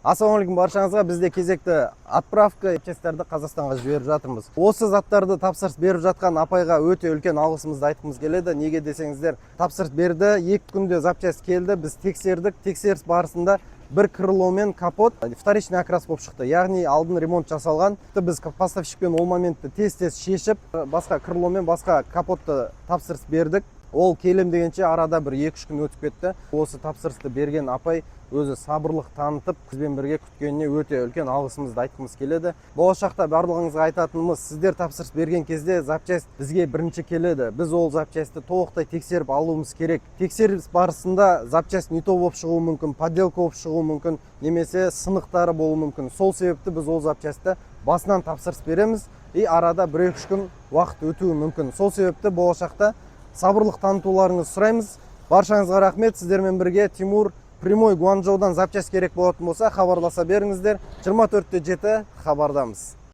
Ассалаумалейкум баршаңызға. Бізде кезекті отправка запчастьтарды Қазақстанға жіберіп жатырмыз. Осы заттарды тапсырыс беріп жатқан апайға өте үлкен алғысымызды айтқымыз келеді. Неге десеңіздер, тапсырыс берді, 2 күнде запчасть келді, біз тексердік. Тексеріс барысында бір крыло мен капот вторичный окрас болып шықты. Яғни алдын ремонт жасалған. Біз поставщикпен ол моментті тез шешіп, басқа крыло мен басқа капотты тапсырыс бердік. Ол келем дегенше арада бір 2-3 күн өтіп кетті. Осы тапсырысты берген апай өзі сабырлық танытып, бізбен бірге күткеніне өте үлкен алғысымызды айтқымыз келеді. Болашақта барлығыңызға айтатынымыз, сіздер тапсырыс берген кезде запчасть бізге бірінші келеді. Біз ол запчастьті толықтай тексеріп алуымыз керек. Тексеріс барысында запчасть не то болып шығуы мүмкін, подделка болып шығуы мүмкін, немесе сынықтары болуы мүмкін. Сол себепті біз ол запчастьті басынан тапсырыс береміз, и арада 1-2 күн уақыт өтуі мүмкін. Сол себепті болашақта сабырлық танытуларыңызды сұраймыз. Баршаңызға рахмет. Сіздермен бірге Тимур. Прямой Гуанчжоудан запчасть керек болатын болса, хабарласа беріңіздер. 24/7 хабардамыз.